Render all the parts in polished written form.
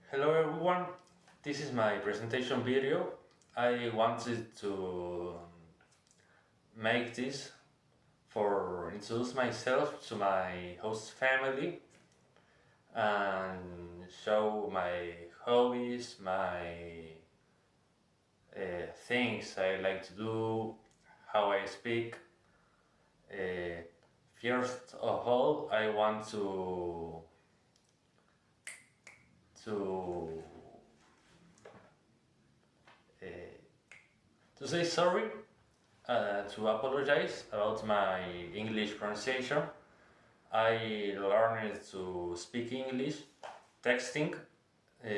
Hello everyone, this is my presentation video. I wanted to make this for introduce myself to my host family and show my hobbies, my things I like to do, how I speak. Uh, First of all, I want to uh, to say sorry, to apologize about my English pronunciation. I learned to speak English, texting, uh,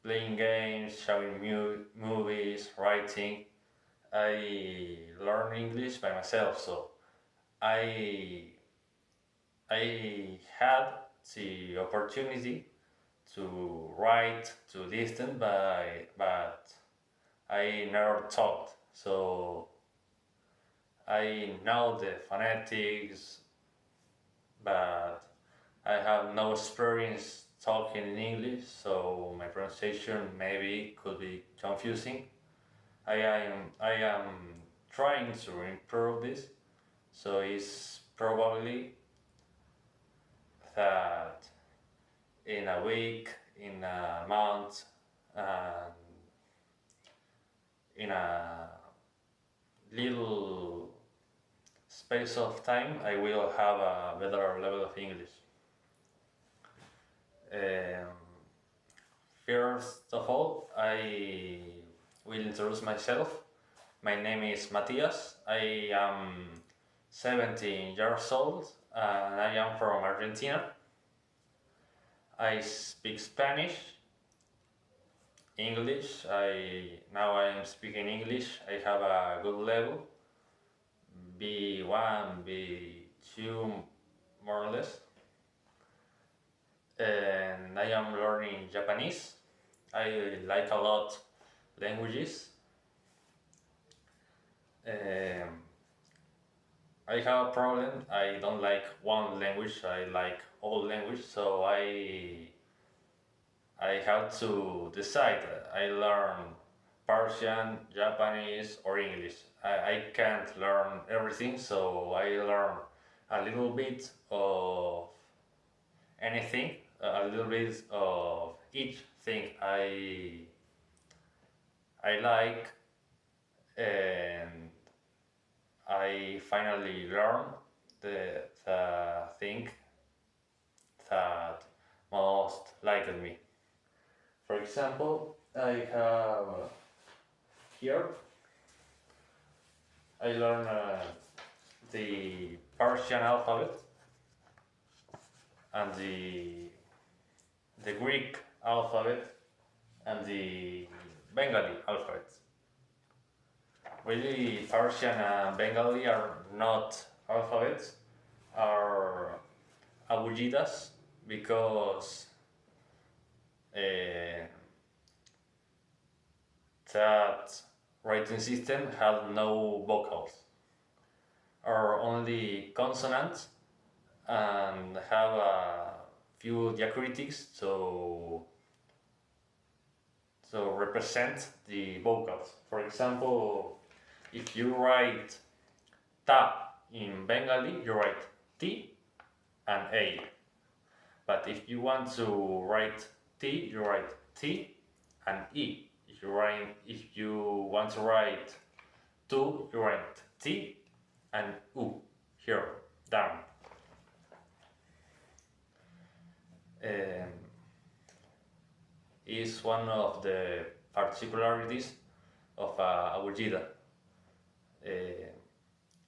playing games, showing movies, writing. I learn English by myself, so I I had the opportunity to write to distance, but I never taught. So I know the phonetics, but I have no experience talking in English, so my pronunciation maybe could be confusing. I am trying to improve this, so it's probably that in a week, in a month, and in a little space of time, I will have a better level of English. Um, First of all, I will introduce myself. My name is Matias. I am 17 years old and I am from Argentina. I speak Spanish, English. I am speaking English. I have a good level, B1, B2, more or less. And I am learning Japanese. I like a lot languages. Um, I have a problem. I don't like one language. I like all language. So I have to decide. I learn Persian, Japanese, or English. I can't learn everything. So I learn a little bit of anything, a little bit of each thing I like, and I finally learned the thing that most liked me. For example, I have here I learned the Persian alphabet and the Greek alphabet and the Bengali alphabet. Really, Persian and Bengali are not alphabets, are abugidas because uh, that writing system had no vocals, are only consonants and have a few diacritics to represent the vocals. For example, if you write ta in Bengali, you write T and A. But if you want to write T, you write T and E. If you want to write tu, you write T and U here down. Um, is one of the particularities of Abugida. Uh,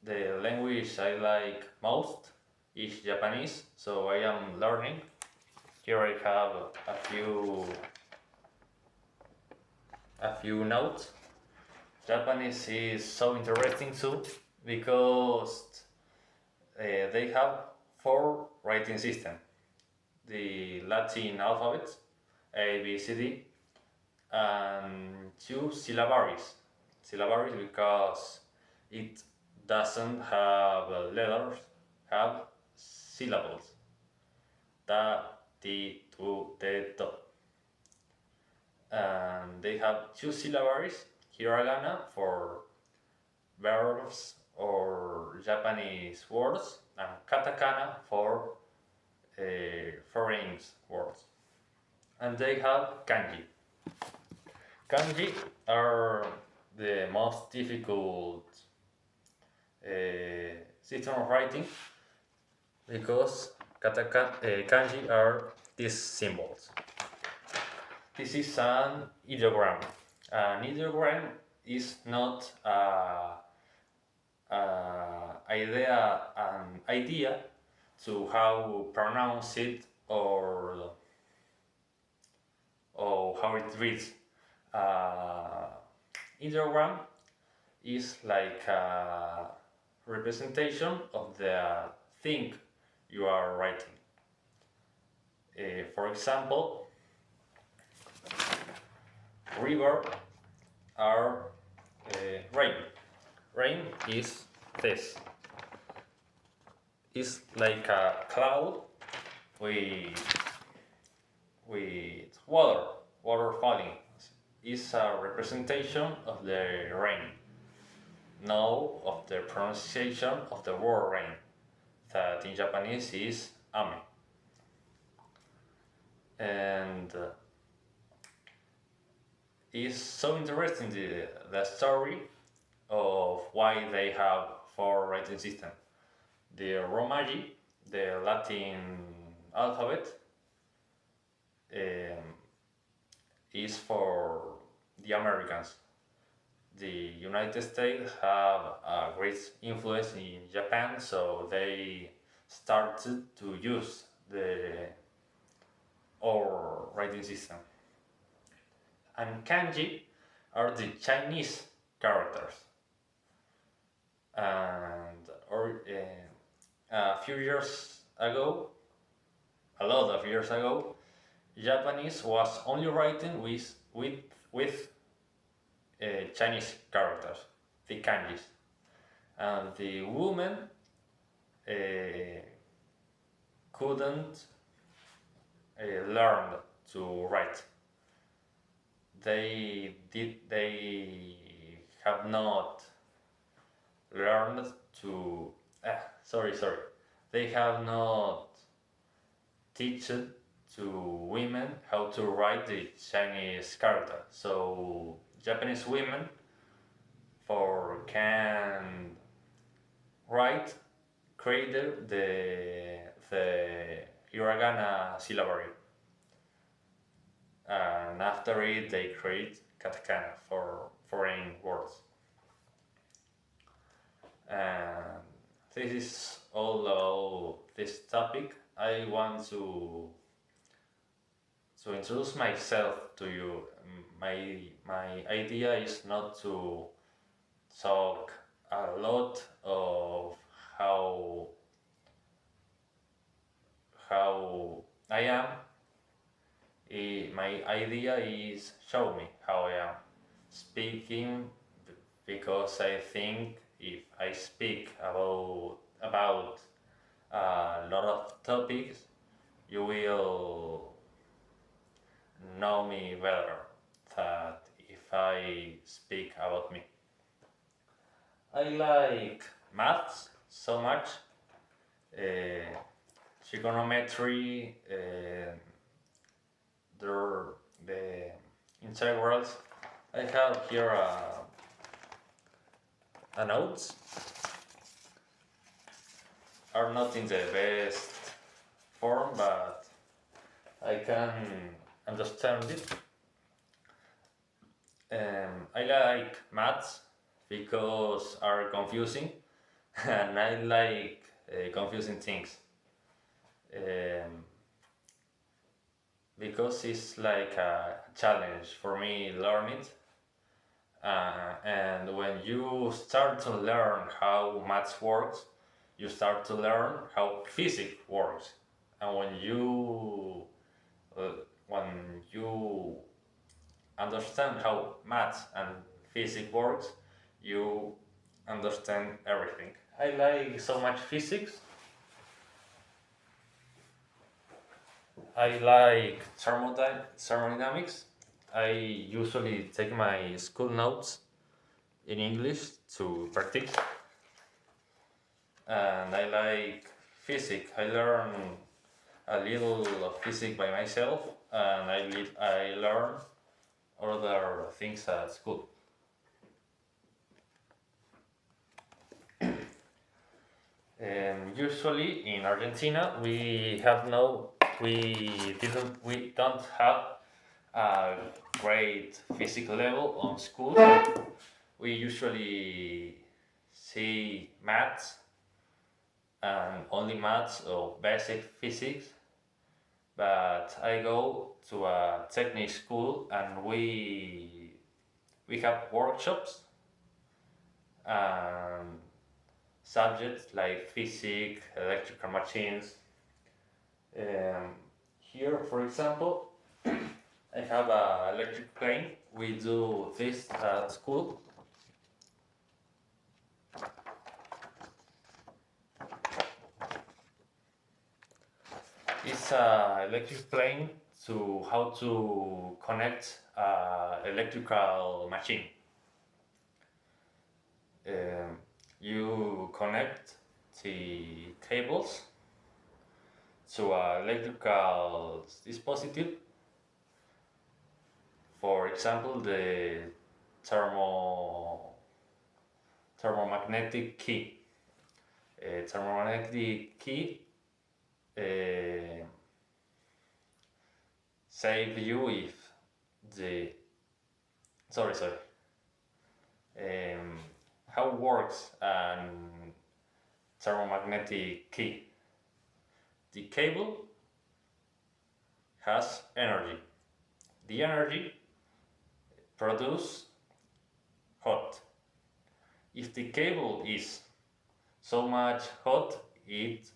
the language I like most is Japanese, so I am learning. Here I have a few notes. Japanese is so interesting too because they have four writing systems: the Latin alphabet, A, B, C, D, and two syllabaries. Syllabaries because it doesn't have letters, have syllables. That T, tu, te, to. And they have two syllables, hiragana for verbs or Japanese words, and katakana for foreign words. And they have kanji. Kanji are the most difficult system of writing because kanji are these symbols. This is an ideogram. An ideogram is not an idea to how pronounce it or how it reads. Ideogram is like a representation of the thing you are writing. For example, river are rain. Rain is this. It's like a cloud with water falling. It's a representation of the rain. Now of the pronunciation of the word rain, that in Japanese is ame. And it's so interesting the story of why they have four writing systems. The Romaji, the Latin alphabet, is for the Americans. The United States have a great influence in Japan, so they started to use our writing system. And kanji are the Chinese characters. And a few years ago, a lot of years ago, Japanese was only writing with Chinese characters, the kanjis, and the women couldn't learn to write. They have not learned to. They have not teach to women how to write the Chinese character. So Japanese women can write, create the hiragana syllable, and after it they create katakana for foreign words. And this is all about this topic. I want to introduce myself to you. My idea is not to talk a lot of how I am. My idea is show me how I am speaking, because I think if I speak about a lot of topics, you will know me better than if I speak about me. I like maths so much, trigonometry, the integrals. I have here a notes. Are not in the best form, but I can understand it. I like maths because are confusing, and I like confusing things. Because it's like a challenge for me learn it. And when you start to learn how maths works, you start to learn how physics works. And when you understand how maths and physics works, you understand everything. I like so much physics. I like thermodynamics. I usually take my school notes in English to practice, and I like physics. I learn a little of physics by myself, and I learn other things at school. Usually in Argentina we don't have a great physical level on school. We usually see maths and only maths or basic physics, but I go to a technical school and we have workshops and subjects like physics, electrical machines. Um, Here, for example, I have an electric plane. We do this at school. It's an electric plane to how to connect electrical machine. Um, you connect the cables to an electrical dispositive. For example, the thermo thermomagnetic key. A thermomagnetic key uh, save you if the sorry um, how works an thermomagnetic key. The cable has energy. The energy produce hot. If the cable is so much hot, it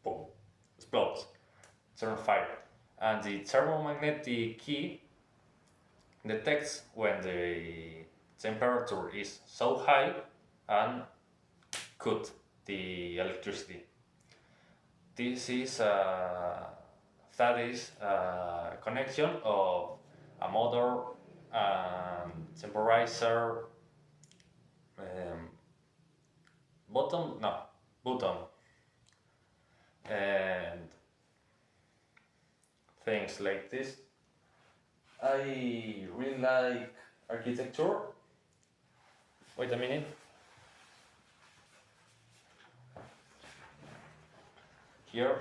boom, explodes, turn fire. And the thermomagnetic key detects when the temperature is so high and cut the electricity. This is that is a connection of a motor and temperature um, button and things like this. I really like architecture. Wait a minute. Here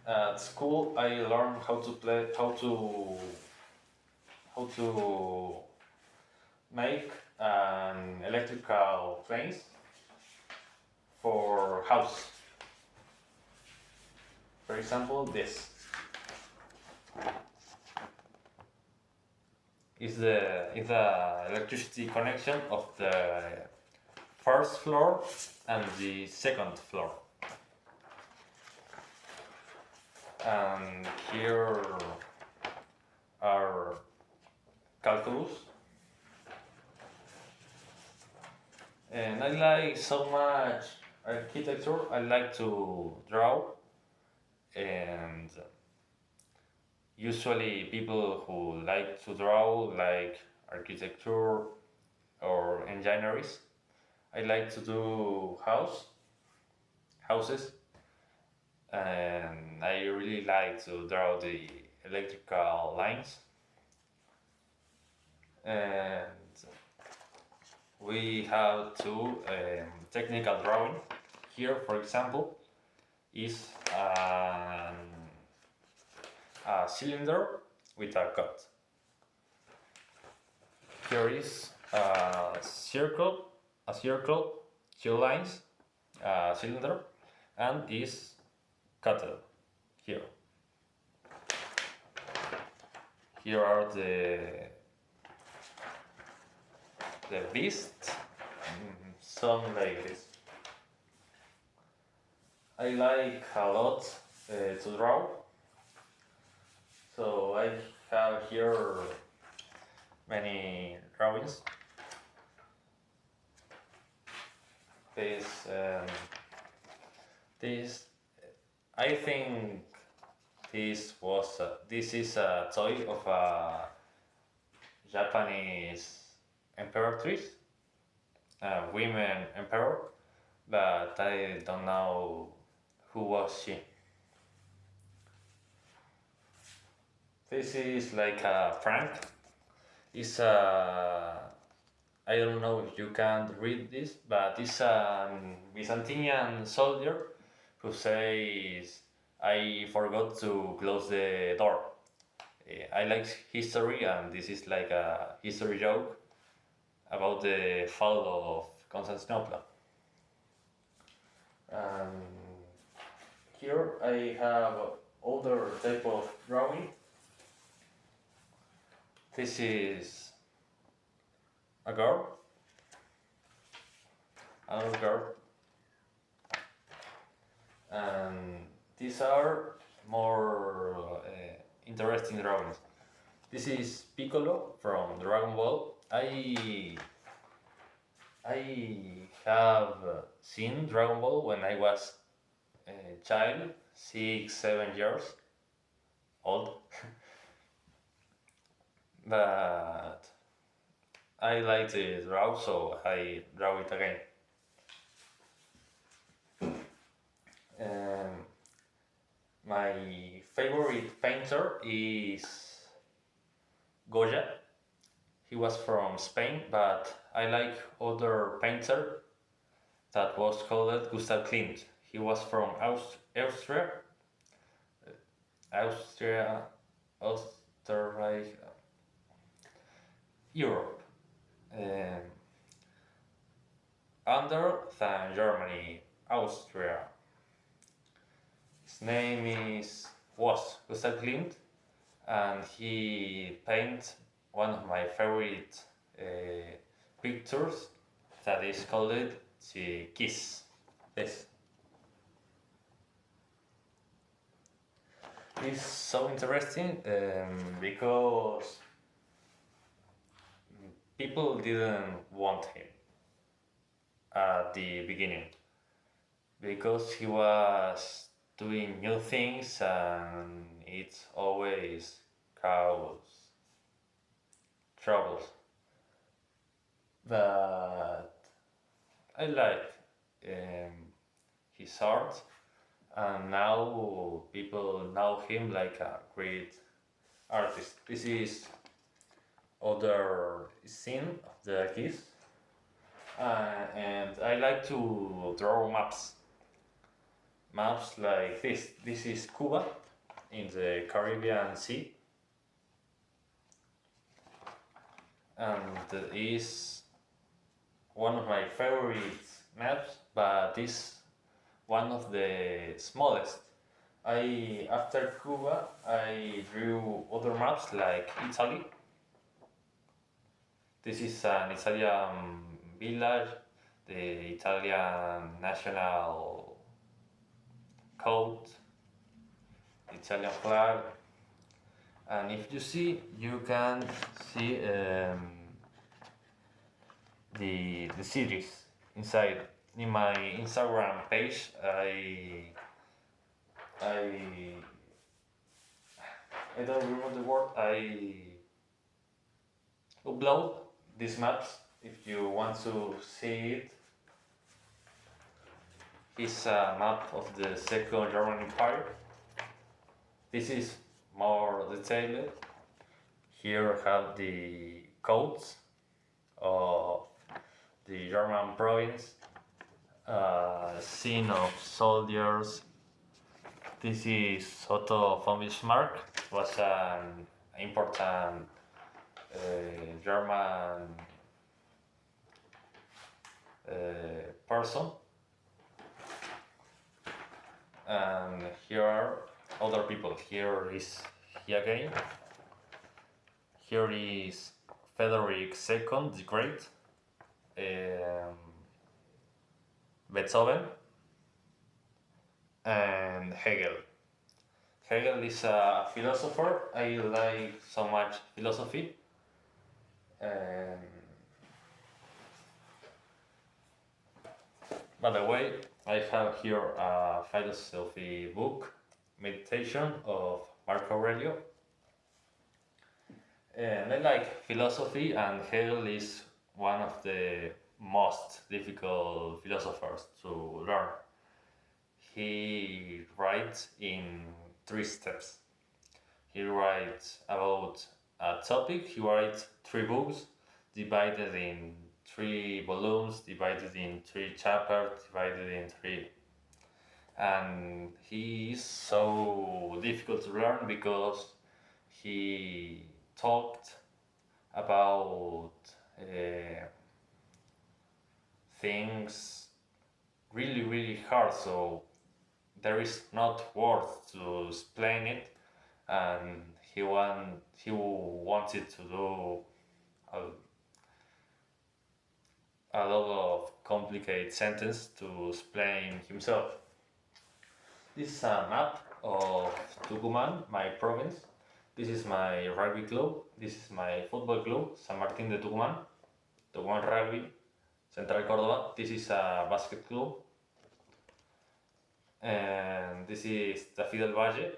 at school, I learned how to make an electrical planes for house. For example, this is the electricity connection of the first floor and the second floor. And here are calculus. And I like so much architecture. I like to draw, and usually people who like to draw like architecture or engineering. I like to do houses, and I really like to draw the electrical lines. And we have two technical drawing. Here, for example, is a cylinder with a cut. Here is a circle, two lines, a cylinder, and is cut here. Here are the beast, some like this. I like a lot to draw, so I have here many drawings. This I think This is a toy of a Japanese emperatrice, a women emperor, but I don't know who was she. This is like a prank. It's a I don't know if you can read this, but it's a Byzantinian soldier who says, "I forgot to close the door." I like history, and this is like a history joke about the fall of Constantinople. Um, Here I have other type of drawing. This is a girl, another girl, and these are more interesting drawings. This is Piccolo from Dragon Ball. I have seen Dragon Ball when I was a child, 6, 7 years old, but I like to draw, so I draw it again. Um, my favorite painter is Goya. He was from Spain, but I like other painter that was called Gustav Klimt. He was from Austria, Austria, Österreich, Europe, um, under than Germany, Austria. His name was Gustav Klimt, and he painted one of my favorite pictures that is called the Kiss. This. It's so interesting because people didn't want him at the beginning because he was doing new things and it always cause troubles. But I like um, his art, and now people know him like a great artist. This is other scene of the Kiss, and I like to draw maps. Maps like this. This is Cuba in the Caribbean Sea, and is one of my favorite maps, but is one of the smallest. I After Cuba, I drew other maps like Italy. This is an Italian village, the Italian national coat, Italian flag, and if you see, you can see the cities inside. In my Instagram page, I I don't remember the word. I upload these maps if you want to see it. It's a map of the Second German Empire. This is more detailed. Here I have the codes of the German province, scene of soldiers. This is Otto von Bismarck, was an important German person. And here are other people. Here is he again. Here is Frederick II the Great, Beethoven, and Hegel. Hegel is a philosopher. I like so much philosophy. By the way, I have here a philosophy book meditation of Marco Aurelio. And I like philosophy, and Hegel is one of the most difficult philosophers to learn. He writes in 3 steps. He writes about a topic, he writes 3 books divided in 3 volumes, divided in 3 chapters, divided in 3. And he is so difficult to learn because he talked about things really, really hard, so there is not words to explain it, and he wanted to do a, a lot of complicated sentence to explain himself. This is a map of Tucumán, my province. This is my rugby club. This is my football club, San Martín de Tucumán, Tucumán Rugby, Central Córdoba. This is a basket club. And this is Tafí del Valle,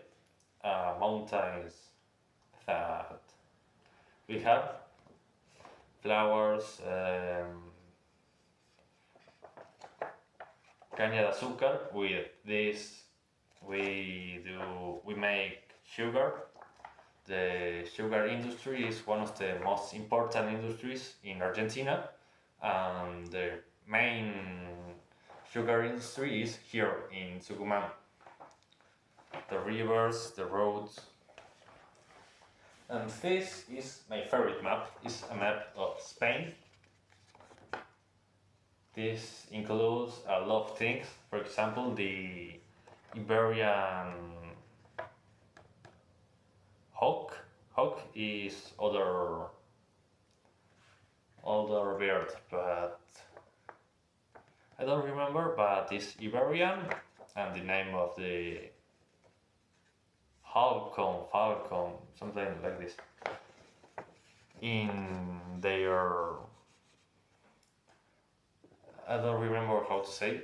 mountains that we have, flowers, caña de azúcar. With this we make sugar. The sugar industry is one of the most important industries in Argentina, and the main sugar industry is here in Tucumán. The rivers, the roads. And this is my favorite map. It's a map of Spain. This includes a lot of things. For example, the Iberian hawk. Hawk is other bird, but I don't remember. But it's Iberian, and the name of the falcon, something like this. In their, I don't remember how to say.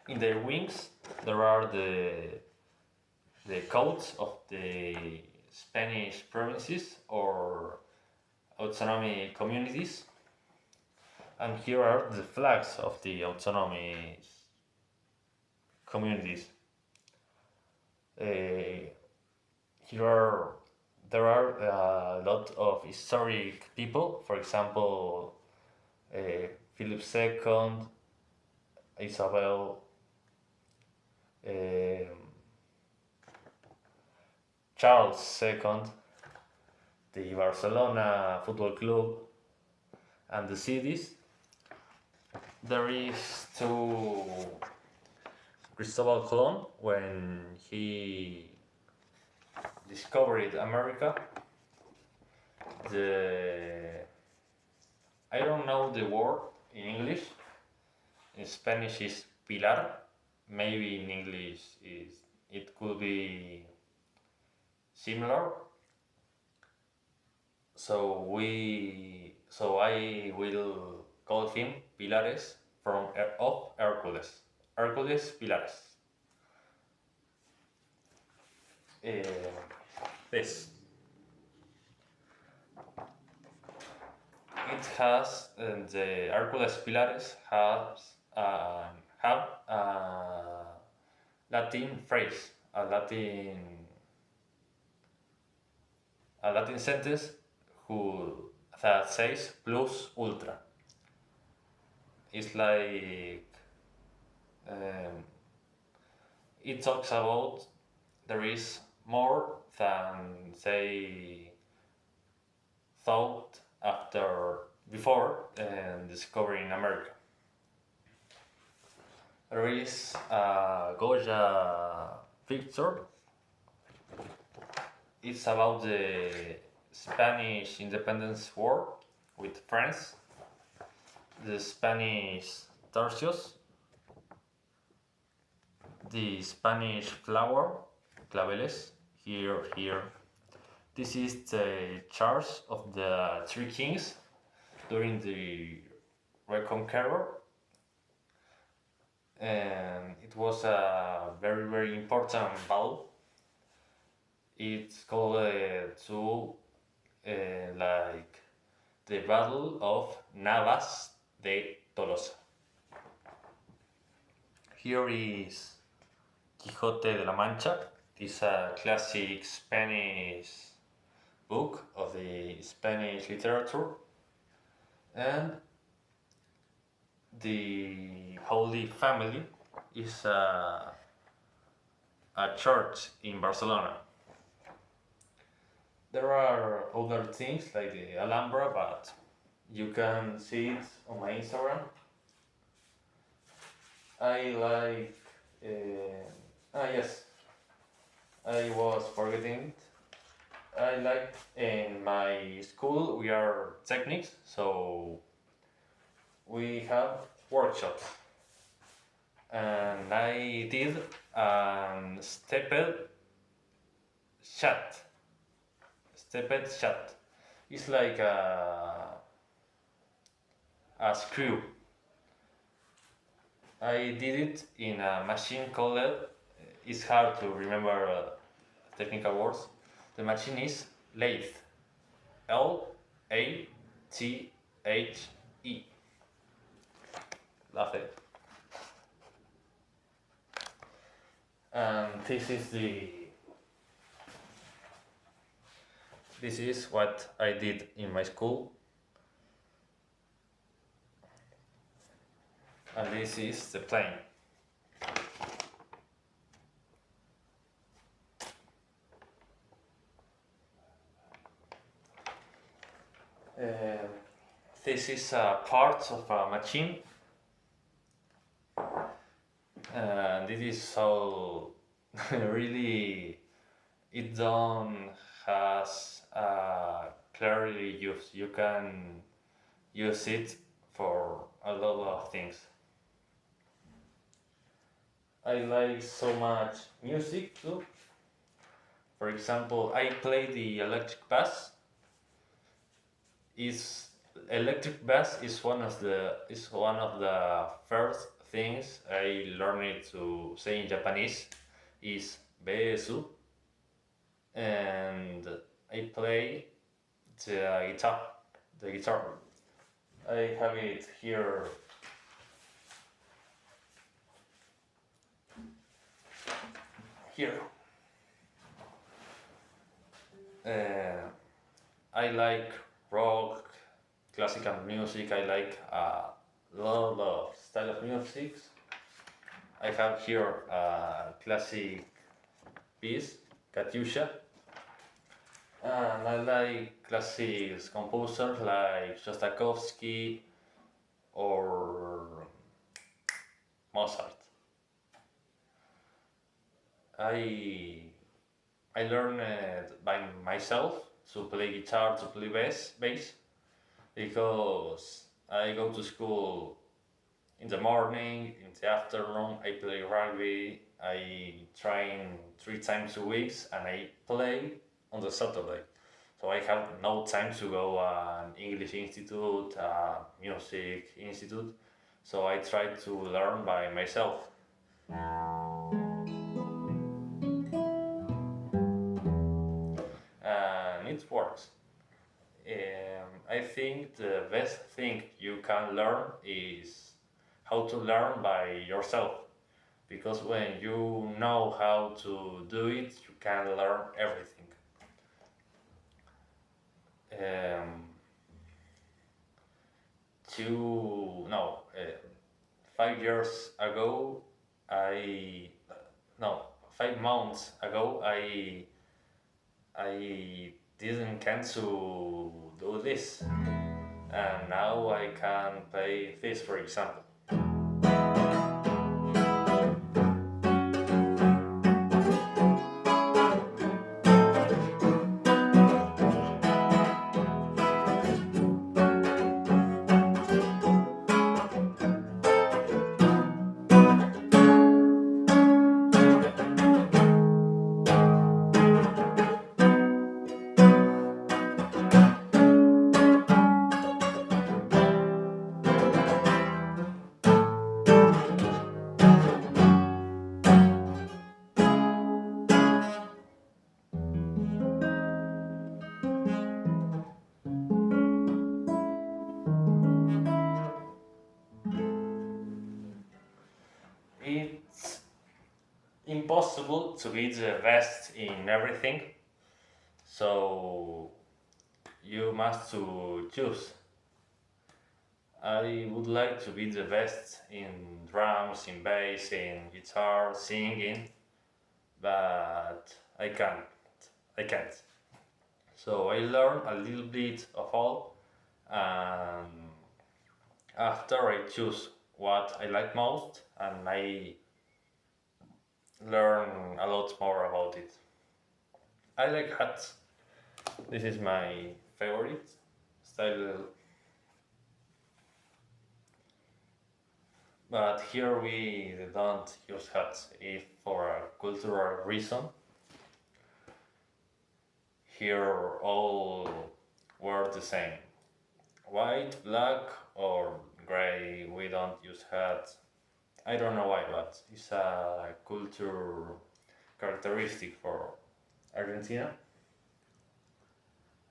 In their wings, there are the codes of the Spanish provinces or autonomy communities, and here are the flags of the autonomy communities. There are a lot of historic people, for example, Philip II, Isabel, Charles II, the Barcelona Football Club, and the cities. There is to Cristobal Colon when he discovered America. I don't know the word in English. In Spanish is pilar. Maybe in English it could be similar. So I will call him Pilares of Hercules. Hercules Pilares. This. It has the Hercules Pilares have a Latin phrase, a Latin sentence that says plus ultra. It's like it talks about there is more than they thought before discovering America. There is a Goya picture. It's about the Spanish independence war with France, the Spanish tercios, the Spanish flower, claveles, here. This is the charge of the 3 kings during the Reconqueror. and it was a very very important battle. It's called like the Battle of Navas de Tolosa. Here is Quijote de la Mancha. It's a classic Spanish book of the Spanish literature, and the Holy Family is a church in Barcelona. There are other things like the Alhambra, but you can see it on my Instagram. I like. Yes, I was forgetting it. I like in my school we are techniques, so we have workshops, and I did stepped shot. Stepped shot. It's like a screw. I did it in a machine called. It's hard to remember technical words. The machine is lathe. Lathe. Lathe. And this is what I did in my school. And this is the plane. This is a part of a machine. And this is so really it don't has clearly use. You can use it for a lot of things. I like so much music too. For example, I play the electric bass. Is electric bass is one of the first things I learned to say in Japanese is besu, and I play the guitar. The guitar. I have it here. Here. I like rock, classical music. I like a lot of style of music. I have here a classic piece, Katyusha. And I like classic composers like Shostakovich or Mozart. I I learned by myself to play guitar, to play bass, because I go to school in the morning, in the afternoon. I play rugby. I train 3 times a week, and I play on the Saturday. So I have no time to go an English institute, music institute. So I try to learn by myself. And it works. I think the best thing you can learn is how to learn by yourself, because when you know how to do it, you can learn everything. Um, two no 5 years ago, I no 5 months ago, I didn't can to do this, and now I can play this, for example. impossible to be the best in everything, so you must to choose. I would like to be the best in drums, in bass, in guitar, singing, but I can't. I can't. So I learn a little bit of all, and after I choose what I like most, and I learn a lot more about it. I like hats. This is my favorite style, but here we don't use hats if for a cultural reason. Here all were the same. White, black, or gray. We don't use hats. I don't know why, but it's a culture characteristic for Argentina.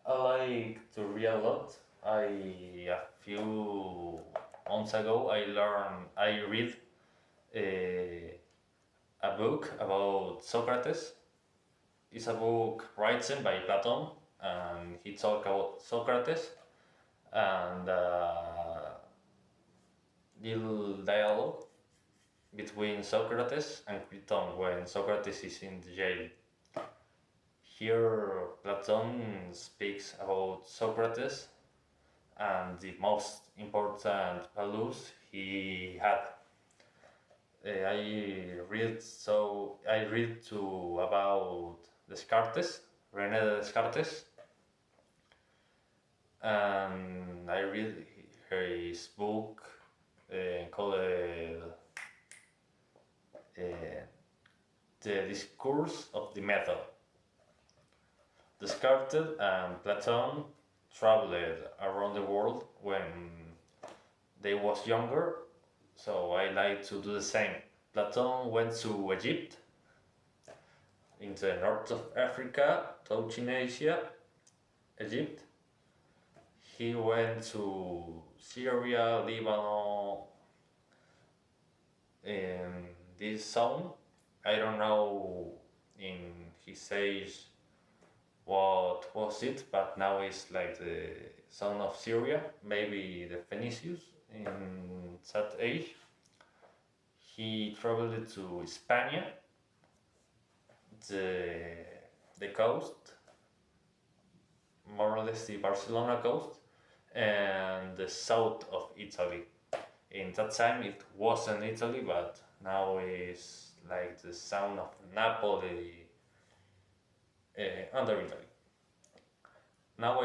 I like to read a lot. A few months ago I read a book about Socrates. It's a book written by Platon, and he talks about Socrates and little dialogue between Socrates and Platon when Socrates is in the jail. Here, Platon speaks about Socrates and the most important values he had. I read to about Descartes, René Descartes, and I read his book called The Discourse of the Method. Descartes and Platon traveled around the world when they was younger, so I like to do the same. Platon went to Egypt, in the north of Africa, touching Asia, Egypt. He went to Syria, Lebanon, in this zone. I don't know in his age what was it, but now it's like the zone of Syria, maybe the Phoenicians in that age. He traveled to Spain, the, the coast, more or less the Barcelona coast, and the south of Italy. In that time it wasn't Italy, but now it's like the sound of Napoli under Italy. Now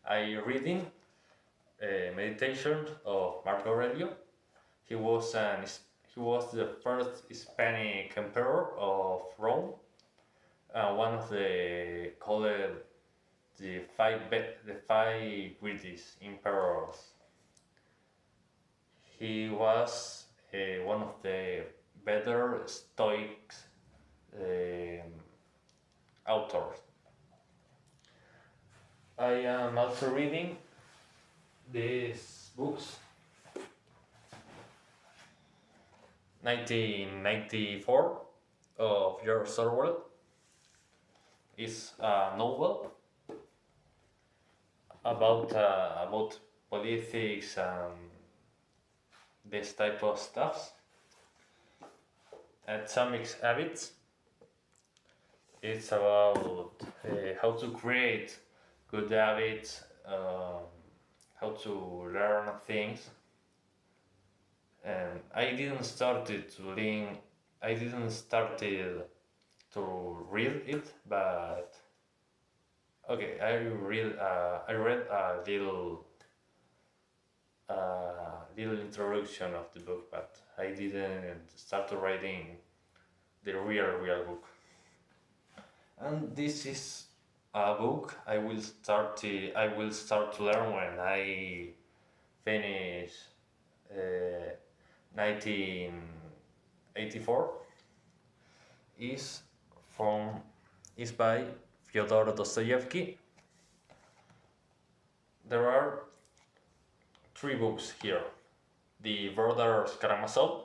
I reading Meditations of Marco Aurelio. He was he was the first Hispanic emperor of Rome, one of the called the five British emperors. He was one of the better Stoics authors. I am also reading these books. 1994 of George Orwell is a novel about politics and this type of stuff. Atomic Habits. It's about how to create good habits, how to learn things. And I didn't started to read it, but okay, I read a little introduction of the book, but I didn't start writing the real book. And this is a book I will start to learn when I finish 1984. Is is by Fyodor Dostoevsky. There are 3 books here: The Brothers Karamazov,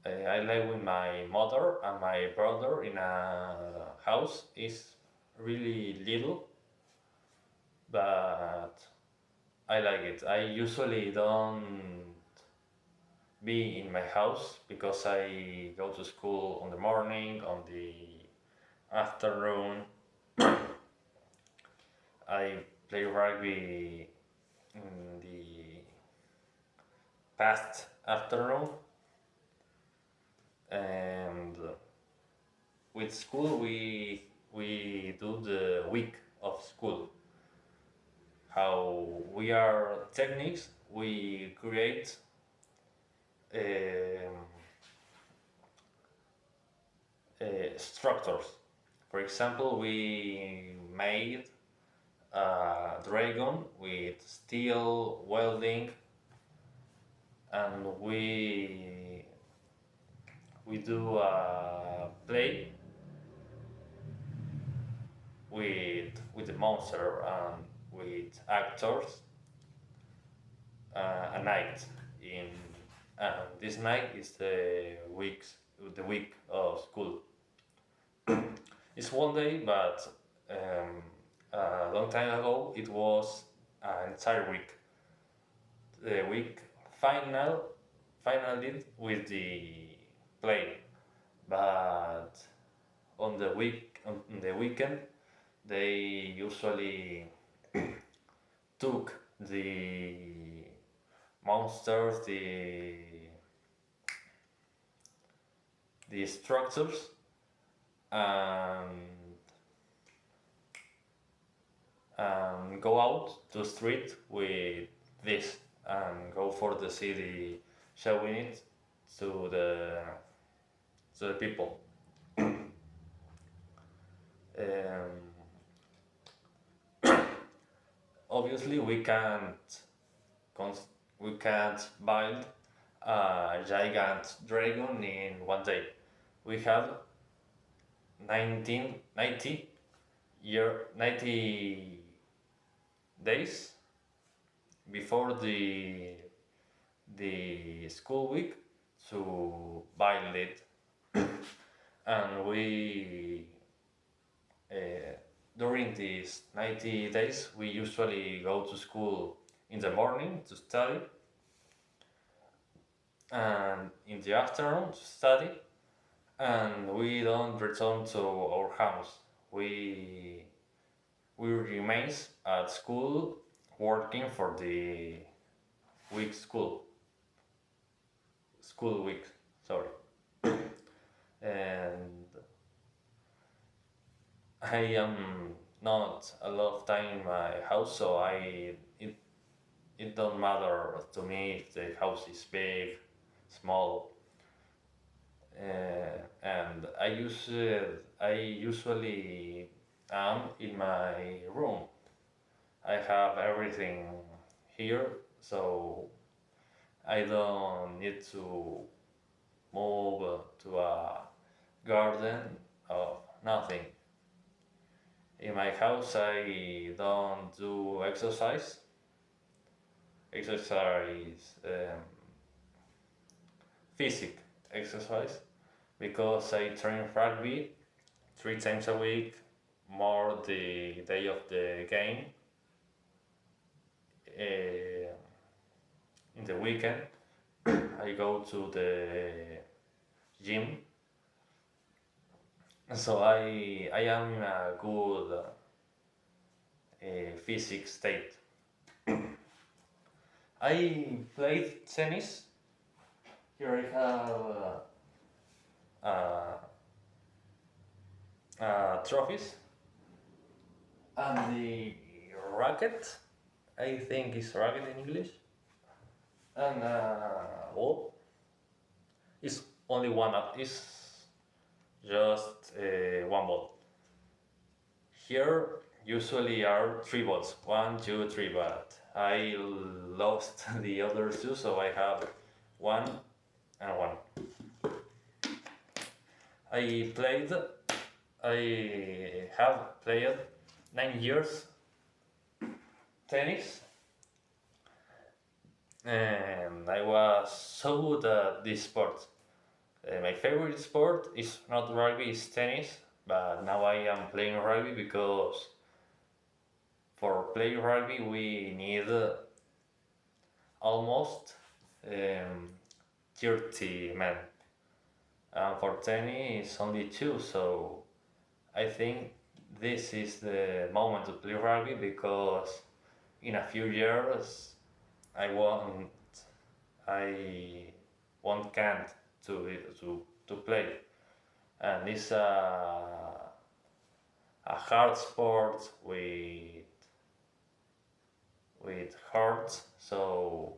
I live with my mother and my brother in a house. It's really little, but I like it. I usually don't be in my house because I go to school on the morning, on the afternoon. I play rugby in the past afternoon, and with school we do the week of school. How we are techniques, we create um, structures. For example, we made a dragon with steel welding, and we do a play with the monster and with actors a night in this night is the week of school. It's one day, but a long time ago it was an entire week. The week final finally with the play, but on the weekend they usually took the monsters, the structures, and go out to street with this and go for the city showing it to the people. Um, Obviously, cons- we can't build a giant dragon in one day. We have 90 days before the school week to build it, and we uh, during these 90 days we usually go to school in the morning to study and in the afternoon to study, and we don't return to our house. We remains at school working for the week school week, sorry. And I am not a lot of time in my house, so it don't matter to me if the house is big, small, and I usually am in my room. I have everything here, so I don't need to move to a garden or nothing. In my house, I don't do exercise, physic exercise, because I train rugby 3 times a week, more the day of the game. In the weekend, I go to the gym, so I am in a good physic state. I played tennis. Here I have trophies and the racket. I think it's racket in English. And ball. It's only one. It's just one ball. Here usually are 3 balls. 1, 2, 3. But I lost the other two, so I have 1 and 1. I played. I have played 9 years tennis, and I was so good at this sport. My favorite sport is not rugby, it's tennis, but now I am playing rugby because for playing rugby we need almost um, 30 men. And for tennis, only two, so I think this is the moment to play rugby because in a few years I won't I won't can't to play, and it's a hard sport with heart, so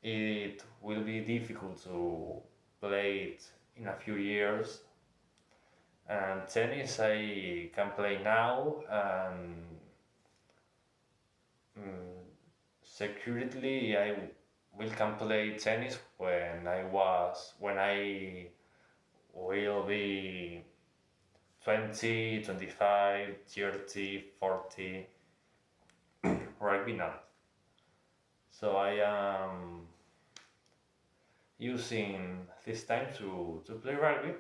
it will be difficult to play it in a few years. And tennis I can play now, and mm, secretly I will can play tennis when I will be 20, 25, 30, 40, rugby not. So I am using this time to play rugby,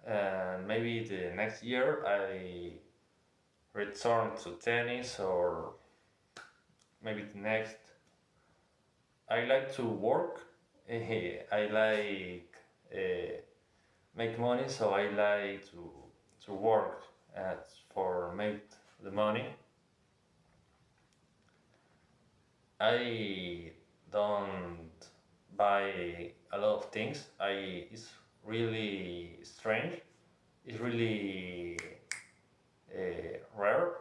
and maybe the next year I return to tennis, or maybe the next. I like to work. I like make money, so I like to work for make the money. I don't buy a lot of things. I It's really strange. It's really rare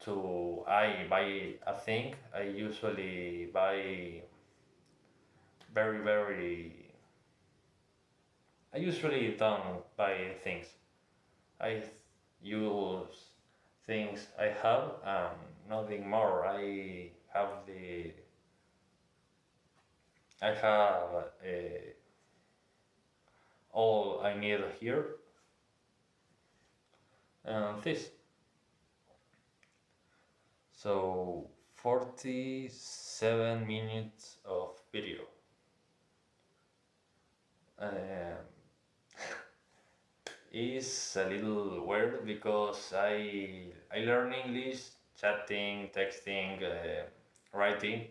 to I buy a thing. I usually buy very. I usually don't buy things. I use things I have and nothing more. I have all I need here, and this. So 47 minutes of video. Um, is a little weird because I learn English chatting, texting, writing.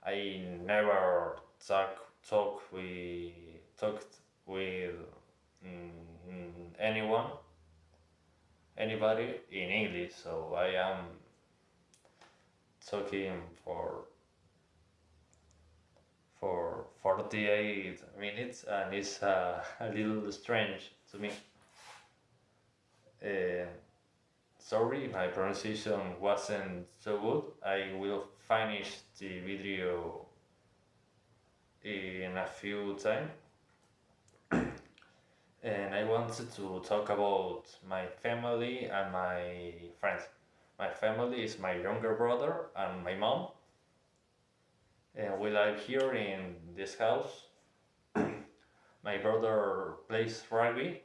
I never talked with anyone, anybody in English. So I am talking for 48 minutes, and it's a little strange to me. Uh, Sorry, my pronunciation wasn't so good. I will finish the video in a few time. And I wanted to talk about my family and my friends. My family is my younger brother and my mom, and we live here in this house. My brother plays rugby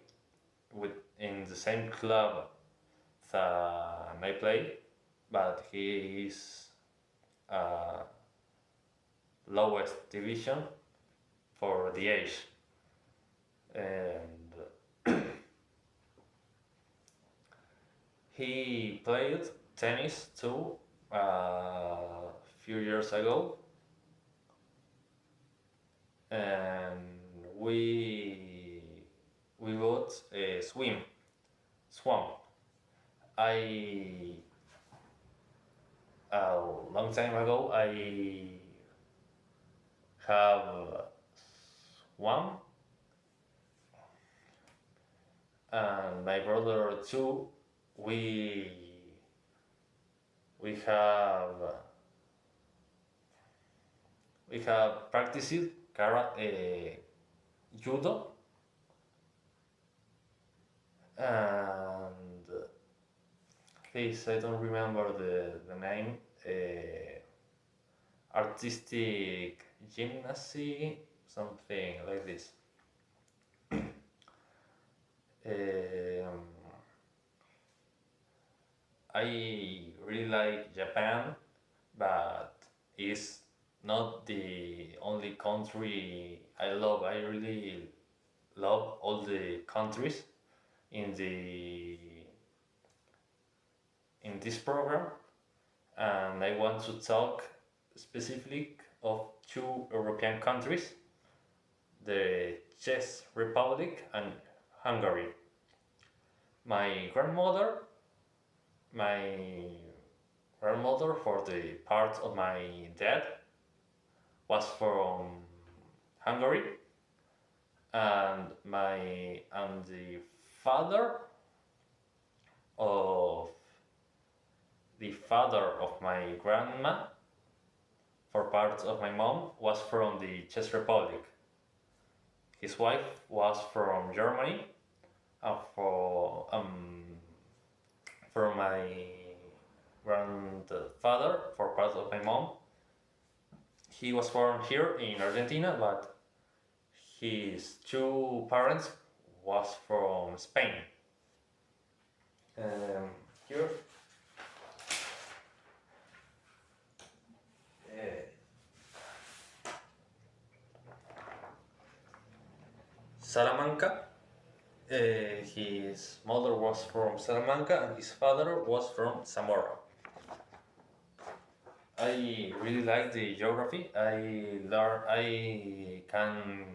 with in the same club that I play, but he is uh, lowest division for the age, and he played tennis too a few years ago, and we we got a swam. I A long time ago I have swam, and my brother too. We we have we have practiced karate, judo, and please I don't remember the name. Artistic gymnasty, something like this. Um, I really like Japan, but it's not the only country I love. I really love all the countries in the in this program, and I want to talk specific of two European countries, the Czech Republic and Hungary. My grandmother, my grandmother for the part of my dad was from Hungary, and the father of my grandma for part of my mom was from the Czech Republic. His wife was from Germany, and for my grandfather for part of my mom, he was born here in Argentina, but his two parents was from Spain. Here, Salamanca. His mother was from Salamanca and his father was from Zamora. I really like the geography. I can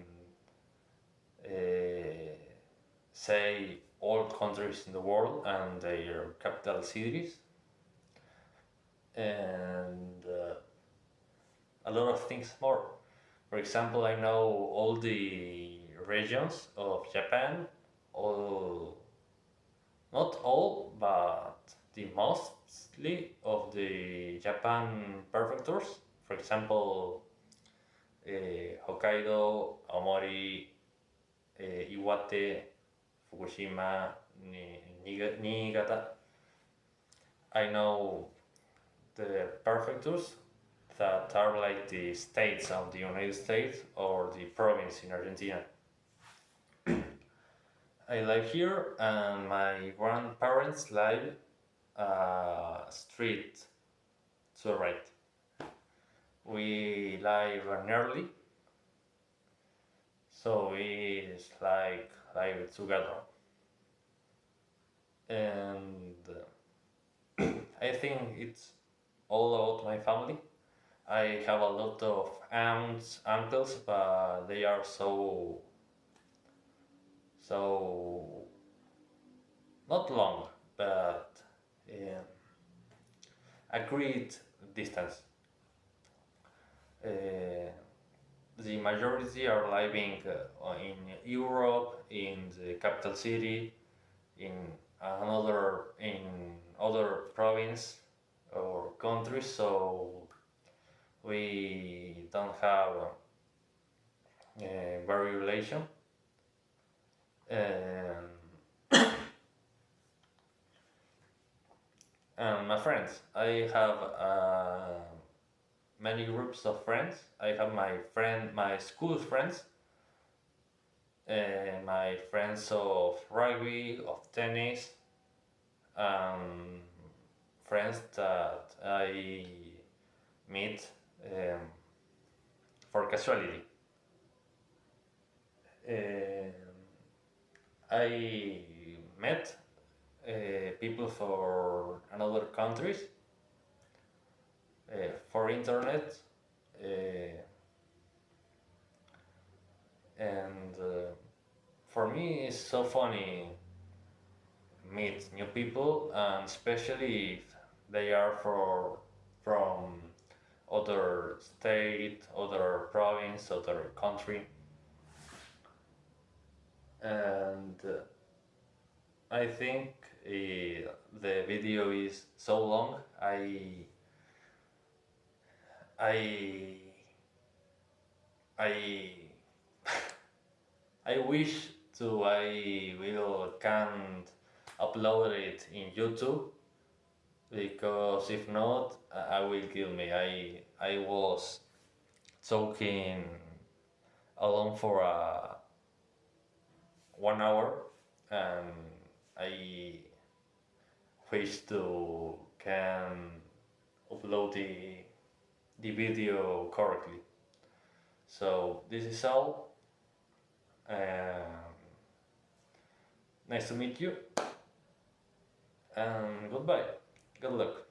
say all countries in the world and their capital cities, and a lot of things more. For example, I know all the regions of Japan, all, not all, but the mostly of the Japan prefectures. For example, Hokkaido, Aomori, Iwate, Fukushima, Niigata. I know the prefectures that are like the states of the United States or the province in Argentina. I live here, and my grandparents live street to the right. We live nearly, so it's like live together. And I think it's all about my family. I have a lot of aunts, uncles, but they are so not long, but a great distance. The majority are living in Europe, in the capital city, in other province or countries. So we don't have very relation. And my friends, I have many groups of friends. I have my school friends, my friends of rugby, of tennis, friends that I meet for casualty. I met people for another countries for internet, and for me it's so funny meet new people, and especially if they are from other state, other province, other country, and I think the video is so long. I I I wish to I will can upload it in YouTube, because if not, I will kill me. I was talking alone for 1 hour, and I wish to can upload the video correctly. So this is all. Um, Nice to meet you, and goodbye. Good luck.